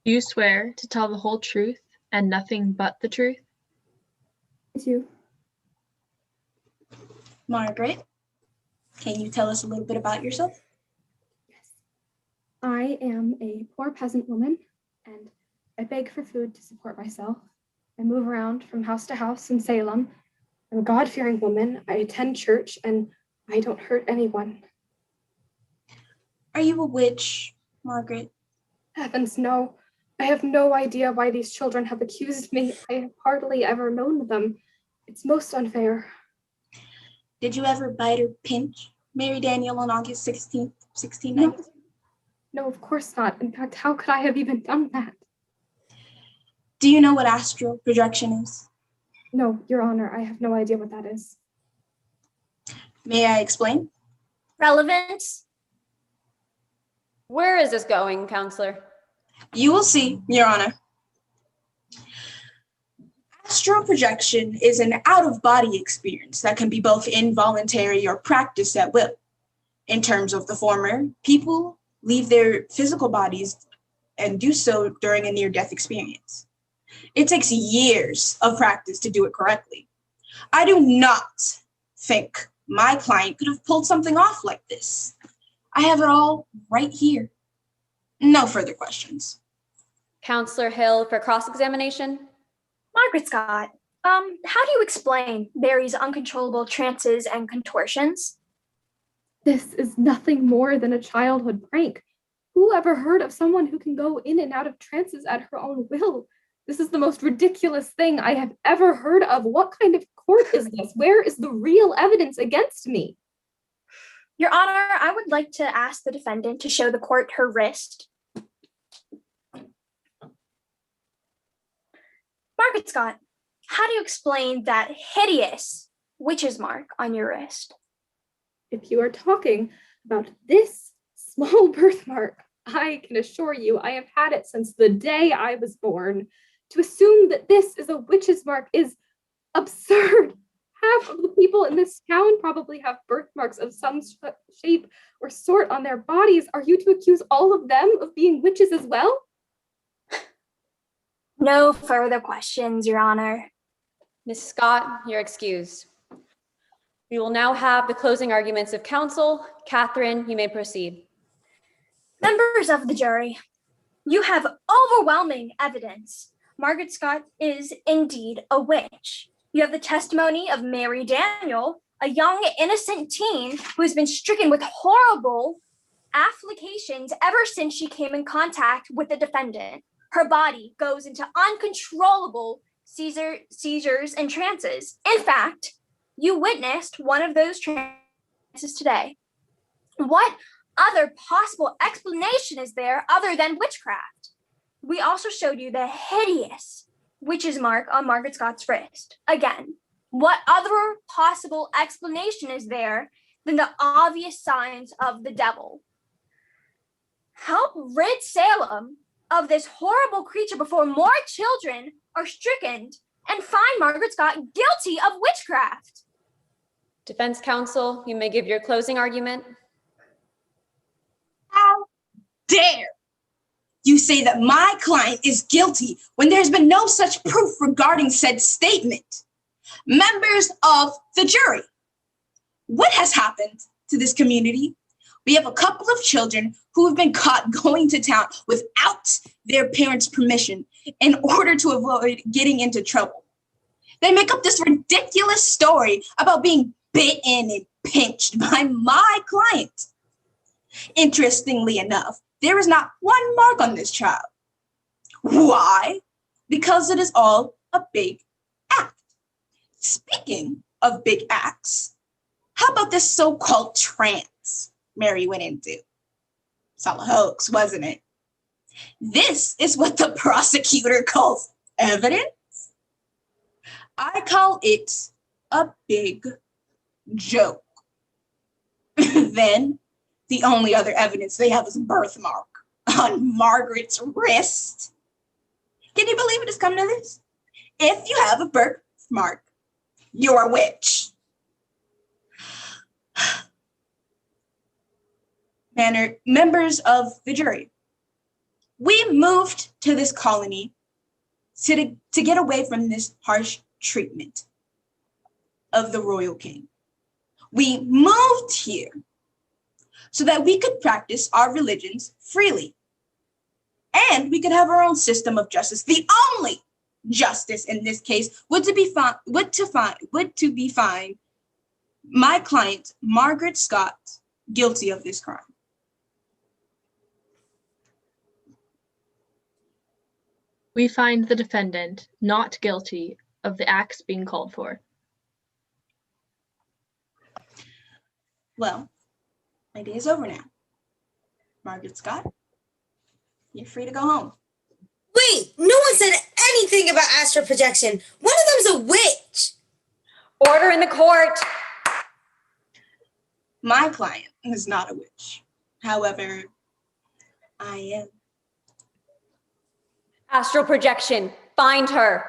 Do you swear to tell the whole truth and nothing but the truth? I do. Margaret, can you tell us a little bit about yourself? Yes. I am a poor peasant woman, and I beg for food to support myself. I move around from house to house in Salem. I'm a God-fearing woman. I attend church, and I don't hurt anyone. Are you a witch, Margaret? Heavens, no. I have no idea why these children have accused me. I have hardly ever known them. It's most unfair. Did you ever bite or pinch Mary Daniel on August 16th, 1690? No, of course not. In fact, how could I have even done that? Do you know what astral projection is? No, Your Honor, I have no idea what that is. May I explain? Relevance? Where is this going, Counselor? You will see, Your Honor. Astral projection is an out-of-body experience that can be both involuntary or practiced at will. In terms of the former, people leave their physical bodies and do so during a near-death experience. It takes years of practice to do it correctly. I do not think my client could have pulled something off like this. I have it all right here. No further questions. Counselor Hill for cross-examination. Margaret Scott, how do you explain Mary's uncontrollable trances and contortions? This is nothing more than a childhood prank. Who ever heard of someone who can go in and out of trances at her own will? This is the most ridiculous thing I have ever heard of. What kind of court is this? Where is the real evidence against me? Your Honor, I would like to ask the defendant to show the court her wrist. Margaret Scott, how do you explain that hideous witch's mark on your wrist? If you are talking about this small birthmark. I can assure you I have had it since the day I was born. To assume that this is a witch's mark is absurd. Half of the people in this town probably have birthmarks of some shape or sort on their bodies. Are you to accuse all of them of being witches as well? No further questions, Your Honor. Ms. Scott, you're excused. We will now have the closing arguments of counsel. Catherine, you may proceed. Members of the jury, you have overwhelming evidence. Margaret Scott is indeed a witch. You have the testimony of Mary Daniel, a young innocent teen who has been stricken with horrible afflictions ever since she came in contact with the defendant. Her body goes into uncontrollable seizures and trances. In fact, you witnessed one of those trances today. What other possible explanation is there other than witchcraft? We also showed you the hideous witch's mark on Margaret Scott's wrist. Again, what other possible explanation is there than the obvious signs of the devil? Help rid Salem of this horrible creature before more children are stricken, and find Margaret Scott guilty of witchcraft. Defense counsel, you may give your closing argument. How dare you say that my client is guilty when there's been no such proof regarding said statement? Members of the jury, what has happened to this community? We have a couple of children who have been caught going to town without their parents' permission in order to avoid getting into trouble. They make up this ridiculous story about being bitten and pinched by my client. Interestingly enough, there is not one mark on this child. Why? Because it is all a big act. Speaking of big acts, how about this so-called trance Mary went into? It's all a hoax, wasn't it? This is what the prosecutor calls evidence. I call it a big joke. Then, the only other evidence they have is a birthmark on Margaret's wrist. Can you believe it has come to this? If you have a birthmark, you're a witch. Members of the jury, we moved to this colony to get away from this harsh treatment of the royal king. We moved here so that we could practice our religions freely. And we could have our own system of justice. The only justice in this case would to be find my client, Margaret Scott, guilty of this crime. We find the defendant not guilty of the acts being called for. Well, my day is over now. Margaret Scott, you're free to go home. Wait, no one said anything about astral projection. One of them's a witch. Order in the court. My client is not a witch. However, I am. Astral projection, find her.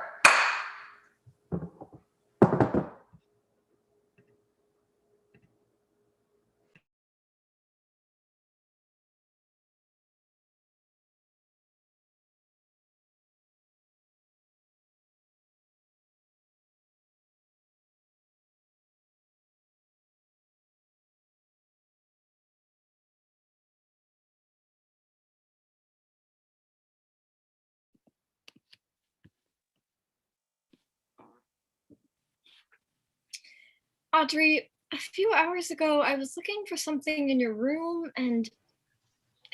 Audrey, a few hours ago, I was looking for something in your room and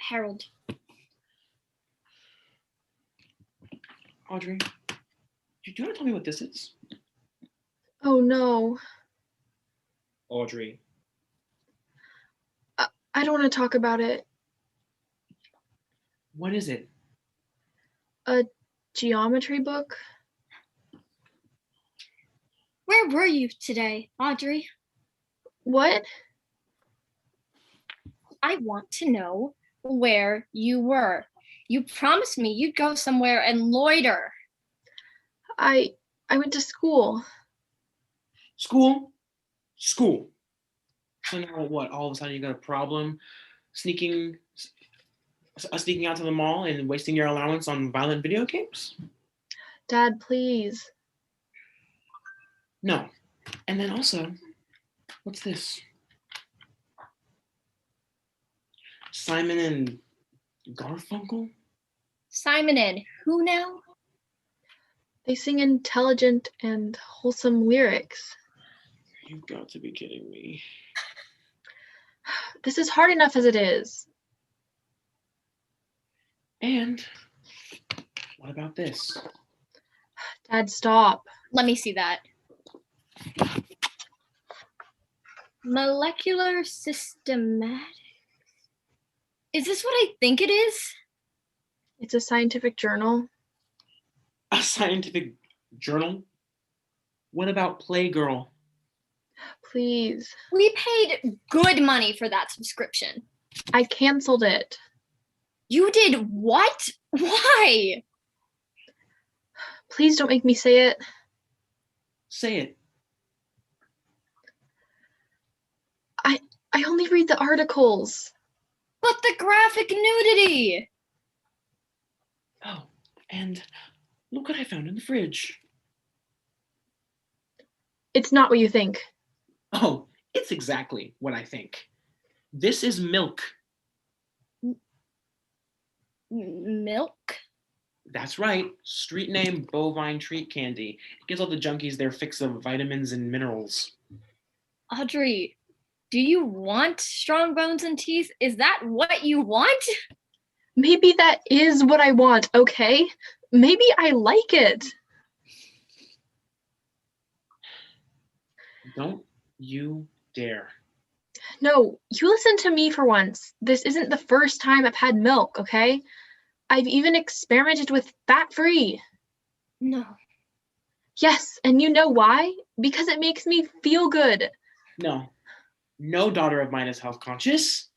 Harold. Audrey, do you want to tell me what this is? Oh no. Audrey. I don't want to talk about it. What is it? A geometry book. Where were you today, Audrey? What? I want to know where you were. You promised me you'd go somewhere and loiter. I went to school. School? School. So now what? All of a sudden you got a problem sneaking out to the mall and wasting your allowance on violent video games? Dad, please. No. And then also, what's this? Simon and Garfunkel? Simon and who now? They sing intelligent and wholesome lyrics. You've got to be kidding me. This is hard enough as it is. And what about this? Dad, stop. Let me see that. Molecular systematics. Is this what I think it is? It's a scientific journal. A scientific journal? What about Playgirl? Please. We paid good money for that subscription. I canceled it. You did what? Why? Please don't make me say it. Say it. I only read the articles. But the graphic nudity! Oh, and look what I found in the fridge. It's not what you think. Oh, it's exactly what I think. This is milk. Milk? That's right. Street name bovine treat candy. It gives all the junkies their fix of vitamins and minerals. Audrey, do you want strong bones and teeth? Is that what you want? Maybe that is what I want, okay? Maybe I like it. Don't you dare. No, you listen to me for once. This isn't the first time I've had milk, okay? I've even experimented with fat-free. No. Yes, and you know why? Because it makes me feel good. No. No daughter of mine is health conscious.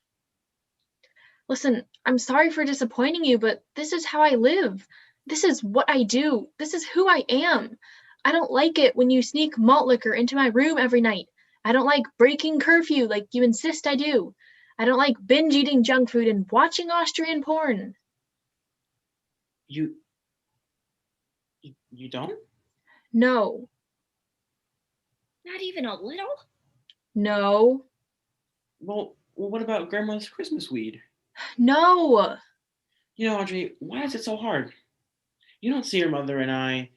Listen, I'm sorry for disappointing you, but this is how I live. This is what I do. This is who I am. I don't like it when you sneak malt liquor into my room every night. I don't like breaking curfew like you insist I do. I don't like binge eating junk food and watching Austrian porn. You don't? No. Not even a little? No. Well, what about Grandma's Christmas weed? No. You know, Audrey, why is it so hard? You don't see your mother and I,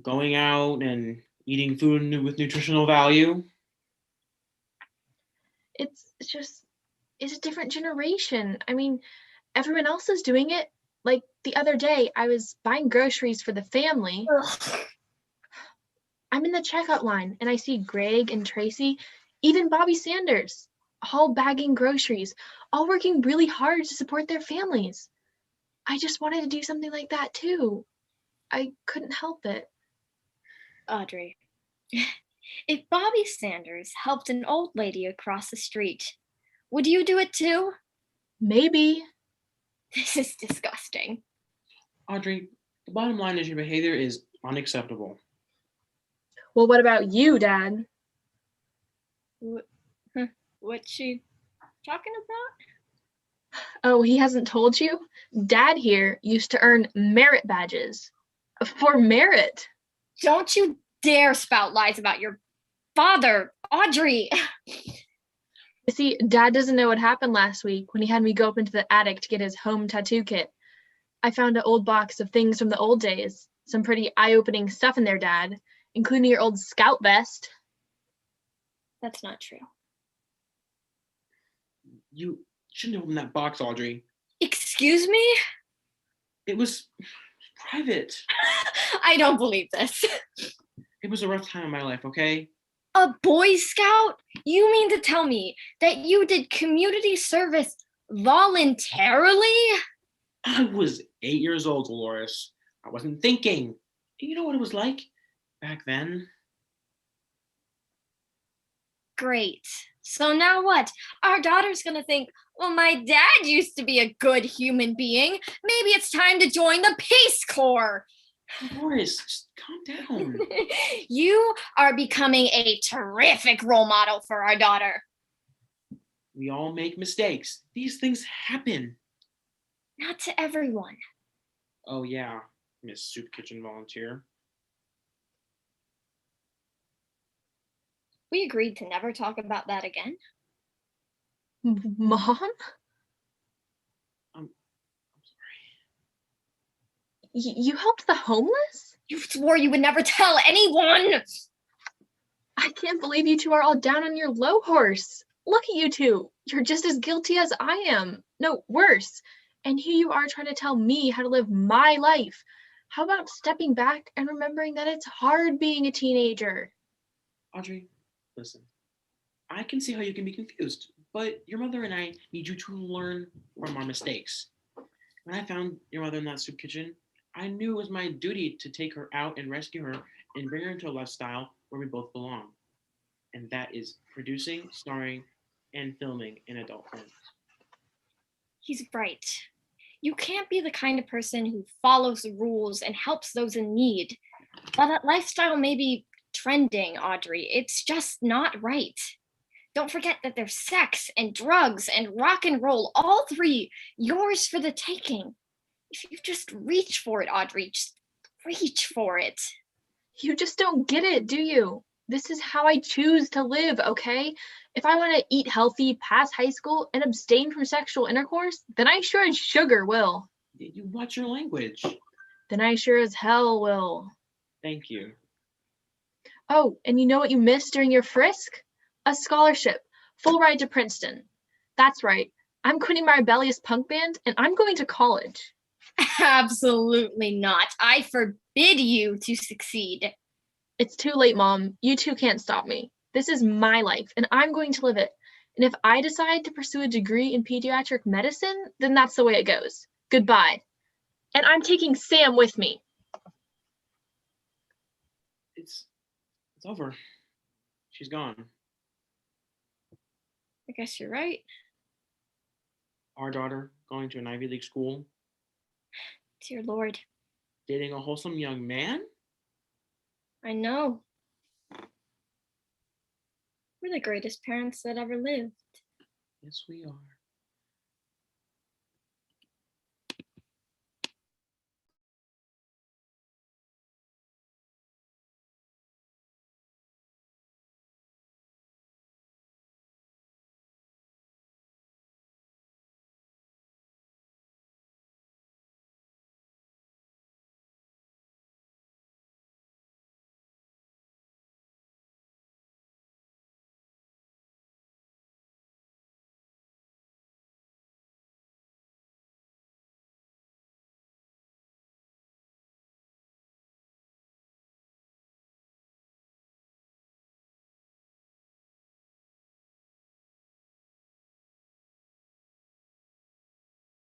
going out and eating food with nutritional value. It's a different generation. I mean, everyone else is doing it. Like the other day, I was buying groceries for the family. Ugh. I'm in the checkout line and I see Greg and Tracy, even Bobby Sanders, all bagging groceries, all working really hard to support their families. I just wanted to do something like that too. I couldn't help it. Audrey, if Bobby Sanders helped an old lady across the street, would you do it too? Maybe. This is disgusting. Audrey, the bottom line is your behavior is unacceptable. Well, what about you, Dad? What's she talking about? Oh, he hasn't told you? Dad here used to earn merit badges. For merit. Don't you dare spout lies about your father, Audrey. You see, Dad doesn't know what happened last week when he had me go up into the attic to get his home tattoo kit. I found an old box of things from the old days. Some pretty eye-opening stuff in there, Dad, including your old scout vest. That's not true. You shouldn't open that box, Audrey. Excuse me? It was private. I don't believe this. It was a rough time in my life, okay? A Boy Scout? You mean to tell me that you did community service voluntarily? I was 8 years old, Dolores. I wasn't thinking. You know what it was like back then? Great. So now what? Our daughter's gonna think, well, my dad used to be a good human being. Maybe it's time to join the Peace Corps. Dolores, just calm down. You are becoming a terrific role model for our daughter. We all make mistakes. These things happen. Not to everyone. Oh yeah, Miss Soup Kitchen volunteer. We agreed to never talk about that again. Mom? I'm You helped the homeless? You swore you would never tell anyone. I can't believe you two are all down on your low horse. Look at you two. You're just as guilty as I am. No, worse. And here you are trying to tell me how to live my life. How about stepping back and remembering that it's hard being a teenager? Audrey, listen. I can see how you can be confused, but your mother and I need you to learn from our mistakes. When I found your mother in that soup kitchen, I knew it was my duty to take her out and rescue her and bring her into a lifestyle where we both belong. And that is producing, starring, and filming in adult films. He's right. You can't be the kind of person who follows the rules and helps those in need. While that lifestyle may be trending, Audrey, it's just not right. Don't forget that there's sex and drugs and rock and roll, all three yours for the taking. If you just reach for it, Audrey, just reach for it. You just don't get it, do you? This is how I choose to live, okay? If I want to eat healthy past high school and abstain from sexual intercourse, then I sure as sugar will. You watch your language. Then I sure as hell will. Thank you. Oh, and you know what you missed during your frisk? A scholarship, full ride to Princeton. That's right. I'm quitting my rebellious punk band and I'm going to college. Absolutely not. I forbid you to succeed. It's too late, Mom. You two can't stop me. This is my life, and I'm going to live it. And if I decide to pursue a degree in pediatric medicine, then that's the way it goes. Goodbye. And I'm taking Sam with me. It's over. She's gone. I guess you're right. Our daughter going to an Ivy League school. Dear Lord. Dating a wholesome young man? I know. We're the greatest parents that ever lived. Yes, we are.